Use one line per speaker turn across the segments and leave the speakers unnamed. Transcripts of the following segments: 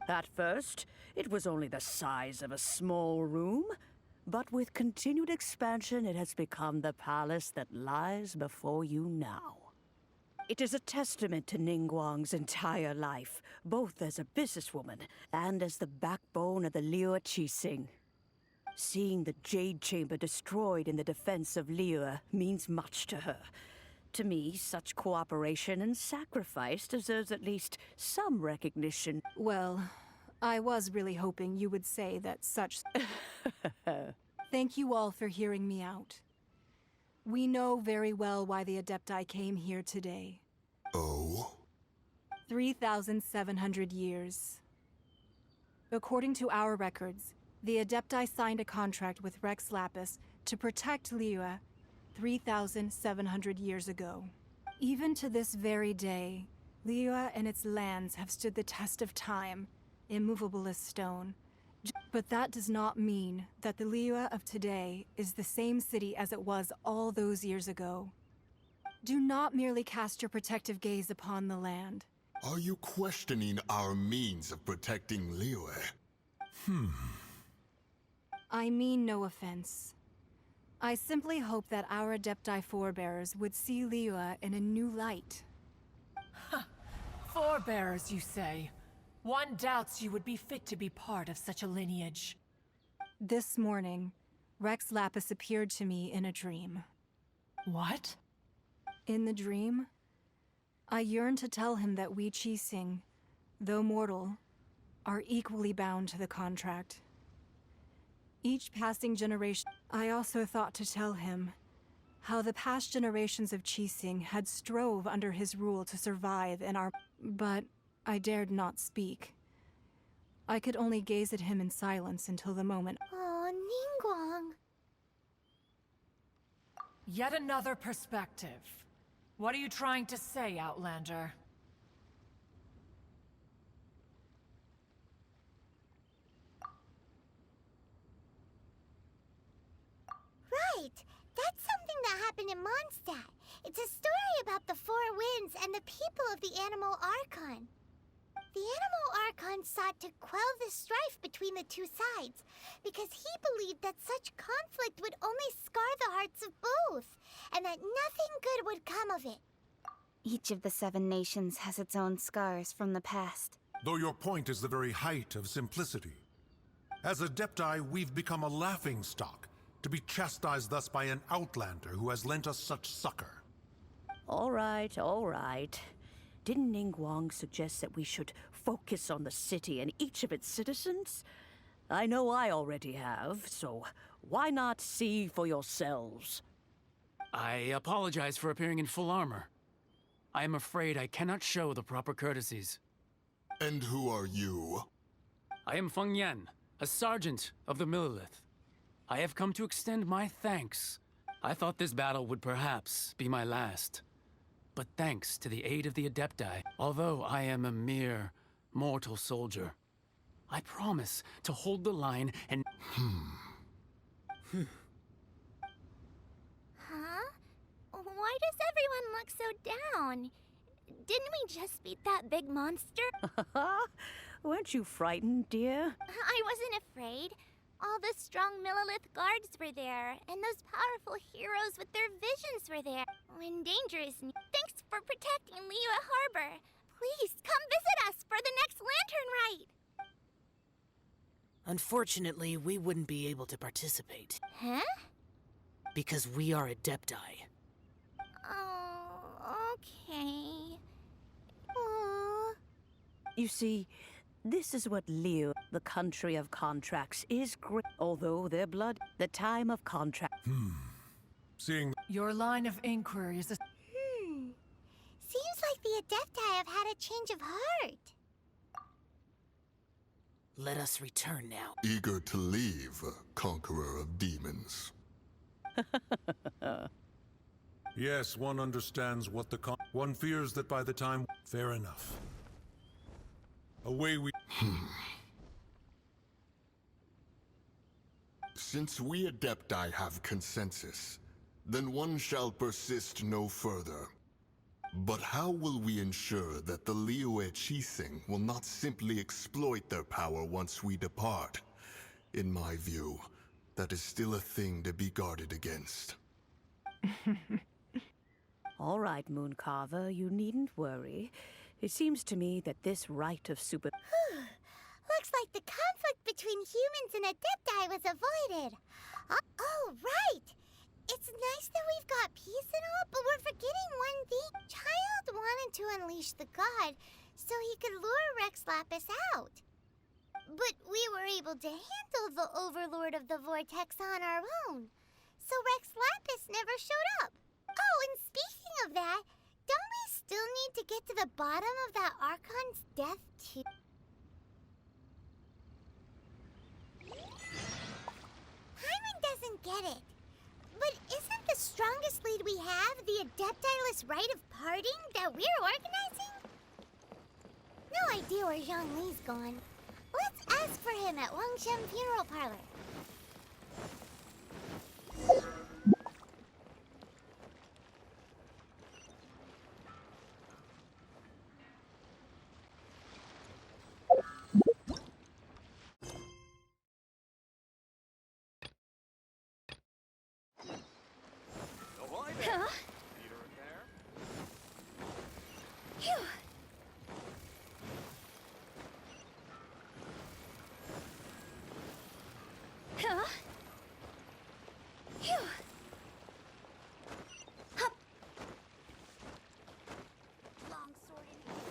At first, it was only the size of a small room, but with continued expansion, it has become the palace that lies before you now. It is a testament to Ningguang's entire life, both as a businesswoman and as the backbone of the Liyue Qixing. Seeing the Jade Chamber destroyed in the defense of Liyue means much to her. To me, such cooperation and sacrifice deserves at least some recognition.
Well, I was really hoping you would say that such... Thank you all for hearing me out. We know very well why the Adepti came here today.
Oh?
3,700 years. According to our records, the Adepti signed a contract with Rex Lapis to protect Liyue 3,700 years ago. Even to this very day, Liyue and its lands have stood the test of time, immovable as stone. But that does not mean that the Liyue of today is the same city as it was all those years ago. Do not merely cast your protective gaze upon the land.
Are you questioning our means of protecting Liyue?
I mean no offense. I simply hope that our Adepti forebears would see Liyue in a new light.
Forebears, you say? One doubts you would be fit to be part of such a lineage.
This morning, Rex Lapis appeared to me in a dream.
What?
In the dream, I yearned to tell him that we Qixing, though mortal, are equally bound to the contract. Each passing generation, I also thought to tell him how the past generations of Qixing had strove under his rule to survive in our... But I dared not speak. I could only gaze at him in silence until the moment...
Oh, Ningguang.
Yet another perspective. What are you trying to say, Outlander?
Right. That's something that happened in Mondstadt. It's a story about the Four Winds and the people of the Animal Archon. The Animal Archon sought to quell the strife between the two sides, because he believed that such conflict would only scar the hearts of both, and that nothing good would come of it.
Each of the 7 nations has its own scars from the past.
Though your point is the very height of simplicity. As Adepti, we've become a laughingstock, to be chastised thus by an outlander who has lent us such succor.
All right, all right. Didn't Ningguang suggest that we should focus on the city and each of its citizens? I know I already have, so why not see for yourselves?
I apologize for appearing in full armor. I am afraid I cannot show the proper courtesies.
And who are you?
I am Feng Yan, a sergeant of the Millelith. I have come to extend my thanks. I thought this battle would perhaps be my last. But thanks to the aid of the Adepti, although I am a mere mortal soldier, I promise to hold the line and...
Huh? Why does everyone look so down? Didn't we just beat that big monster?
Weren't you frightened, dear?
I wasn't afraid. All the strong Millelith guards were there, and those powerful heroes with their visions were there. When danger is near, thanks for protecting Liyue Harbor. Please, come visit us for the next lantern rite.
Unfortunately, we wouldn't be able to participate.
Huh?
Because we are Adepti.
Oh, okay. Aww.
You see, this is what Liyue, the country of contracts, is great. Although their blood, the time of contract.
Seeing...
Your line of inquiry is a...
Seems like the Adepti have had a change of heart.
Let us return now.
Eager to leave, conqueror of demons.
Yes, one understands what the one fears that by the time... Fair enough. Away we...
Since we Adepti have consensus, then one shall persist no further. But how will we ensure that the Liyue Qixing will not simply exploit their power once we depart? In my view, that is still a thing to be guarded against.
All right, Mooncarver, you needn't worry. It seems to me that this rite of super...
Looks like the conflict between humans and Adepti was avoided. Oh, right! It's nice that we've got peace and all, but we're forgetting one thing. Child wanted to unleash the god so he could lure Rex Lapis out. But we were able to handle the Overlord of the Vortex on our own. So Rex Lapis never showed up. Oh, and speaking of that, don't we still need to get to the bottom of that Archon's death too? Hyman doesn't get it. But isn't the strongest lead we have the Adepti-less rite of parting that we're organizing? No idea where Zhongli's gone. Let's ask for him at Wangshen Funeral Parlor. Huh? Phew. Huh? Phew. Hup. Long sword in hand.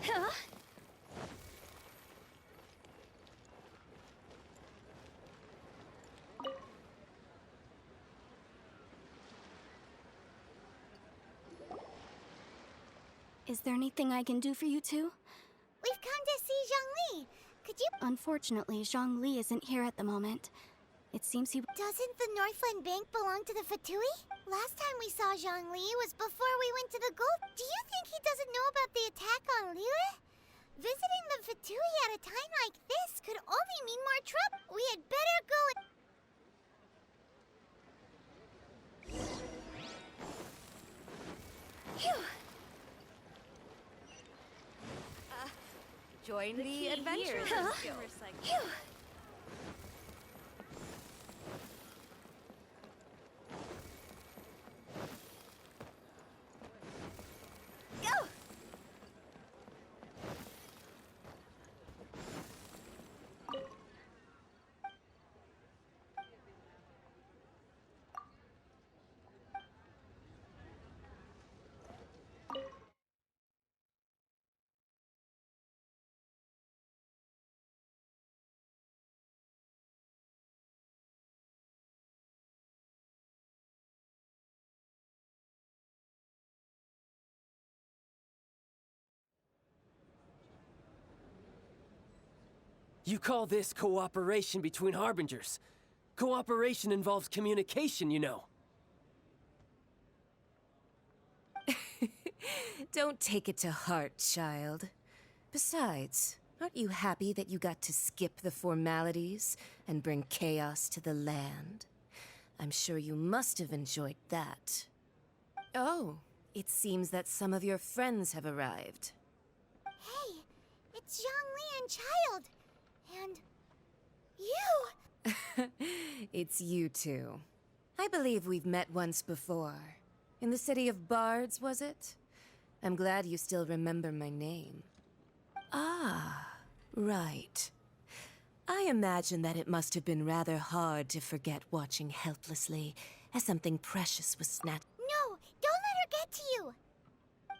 Huh?
Is there anything I can do for you two?
We've come to see Zhongli. Could you...
Unfortunately, Zhongli isn't here at the moment. It seems he...
Doesn't the Northland Bank belong to the Fatui? Last time we saw Zhongli was before we went to the Gold. Do you think he doesn't know about the attack on Liyue? Visiting the Fatui at a time like this could only mean more trouble. We had better go... Phew.
Join the adventure.
Huh? Phew. Go!
You call this cooperation between Harbingers? Cooperation involves communication, you know.
Don't take it to heart, child. Besides, aren't you happy that you got to skip the formalities and bring chaos to the land? I'm sure you must have enjoyed that. Oh, it seems that some of your friends have arrived.
Hey, it's Zhongli and Child. And... you!
It's you two. I believe we've met once before. In the city of Bards, was it? I'm glad you still remember my name. Ah, right. I imagine that it must have been rather hard to forget watching helplessly as something precious was snatched.
No, don't let her get to you!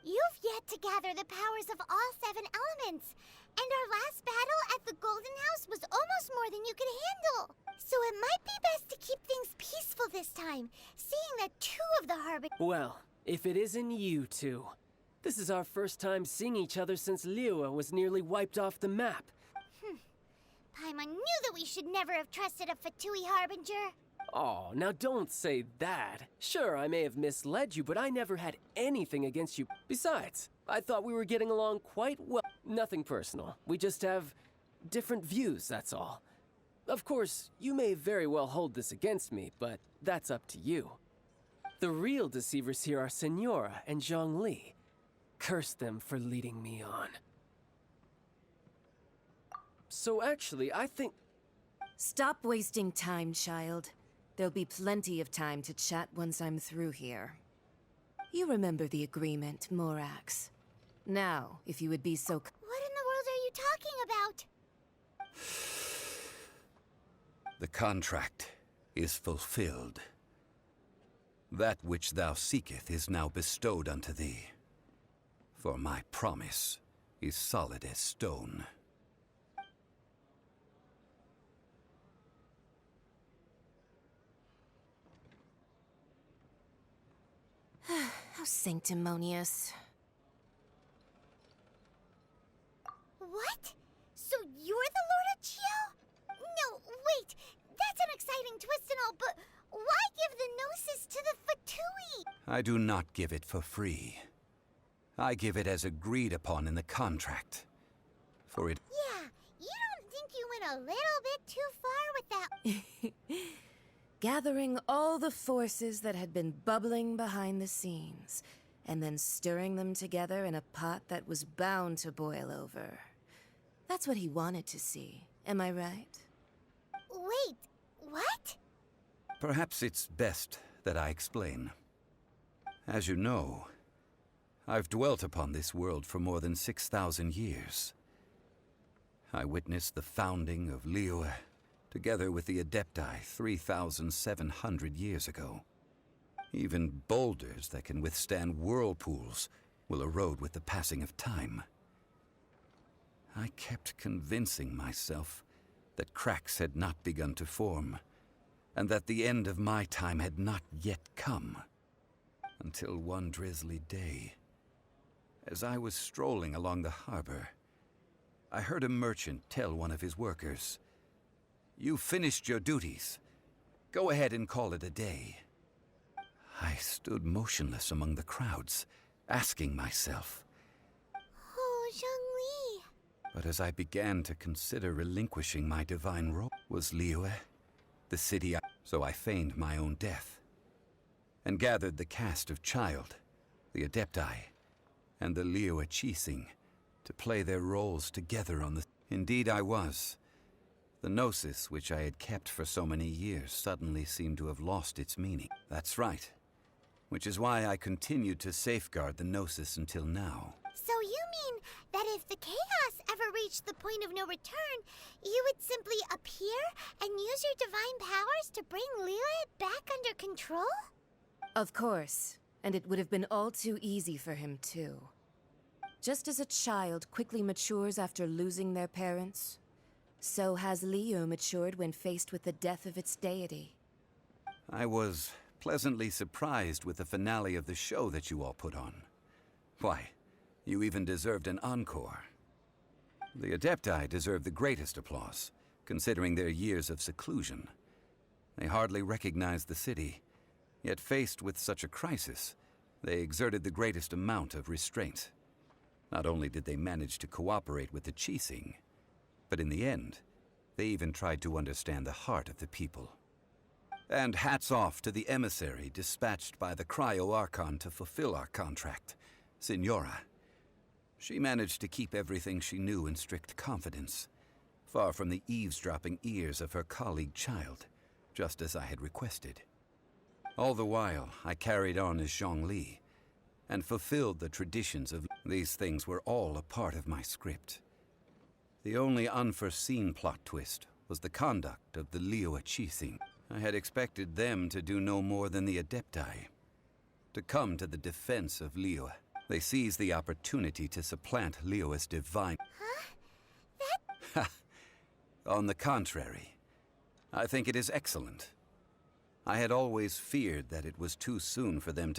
You've yet to gather the powers of all 7 elements, and our last battle at the Golden House was almost more than you could handle. So it might be best to keep things peaceful this time, seeing that 2 of the Harbingers...
Well, if it isn't you two. This is our first time seeing each other since Liyue was nearly wiped off the map.
Paimon knew that we should never have trusted a Fatui Harbinger.
Oh, now don't say that. Sure, I may have misled you, but I never had anything against you. Besides, I thought we were getting along quite well. Nothing personal. We just have different views, that's all. Of course, you may very well hold this against me, but that's up to you. The real deceivers here are Senora and Zhongli. Curse them for leading me on. So actually, I think...
Stop wasting time, child. There'll be plenty of time to chat once I'm through here. You remember the agreement, Morax. Now, if you would be so...
What in the world are you talking about?
The contract is fulfilled. That which thou seeketh is now bestowed unto thee. For my promise is solid as stone.
How sanctimonious.
What? So you're the Lord of Chio? No, wait. That's an exciting twist and all, but why give the Gnosis to the Fatui?
I do not give it for free. I give it as agreed upon in the contract. For it...
Yeah, you don't think you went a little bit too far with that?
Gathering all the forces that had been bubbling behind the scenes, and then stirring them together in a pot that was bound to boil over. That's what he wanted to see, am I right?
Wait, what?
Perhaps it's best that I explain. As you know, I've dwelt upon this world for more than 6,000 years. I witnessed the founding of Liyue, together with the Adepti 3,700 years ago. Even boulders that can withstand whirlpools will erode with the passing of time. I kept convincing myself that cracks had not begun to form, and that the end of my time had not yet come. Until one drizzly day, as I was strolling along the harbor, I heard a merchant tell one of his workers, "You've finished your duties. Go ahead and call it a day." I stood motionless among the crowds, asking myself,
Oh, Zhongli.
but as I began to consider relinquishing my divine role, was Liyue the city so I feigned my own death, and gathered the cast of Child, the Adepti, and the Liyue Qixing to play their roles together on the... Indeed I was. The Gnosis, which I had kept for so many years, suddenly seemed to have lost its meaning. That's right. Which is why I continued to safeguard the Gnosis until now.
So you mean that if the chaos ever reached the point of no return, you would simply appear and use your divine powers to bring Liyue back under control?
Of course, and it would have been all too easy for him too. Just as a child quickly matures after losing their parents, so has Liyue matured when faced with the death of its deity.
I was pleasantly surprised with the finale of the show that you all put on. Why, you even deserved an encore. The Adepti deserve the greatest applause, considering their years of seclusion. They hardly recognized the city, yet faced with such a crisis, they exerted the greatest amount of restraint. Not only did they manage to cooperate with the Qixing, but in the end, they even tried to understand the heart of the people. And hats off to the emissary dispatched by the Cryo-Archon to fulfill our contract, Senora. She managed to keep everything she knew in strict confidence, far from the eavesdropping ears of her colleague Child, just as I had requested. All the while, I carried on as Zhongli, and fulfilled the traditions of... These things were all a part of my script. The only unforeseen plot twist was the conduct of the Liyue Qixing. I had expected them to do no more than the Adepti, to come to the defense of Liyue. They seized the opportunity to supplant Liyue's divine...
Huh?
On the contrary, I think it is excellent. I had always feared that it was too soon for them to...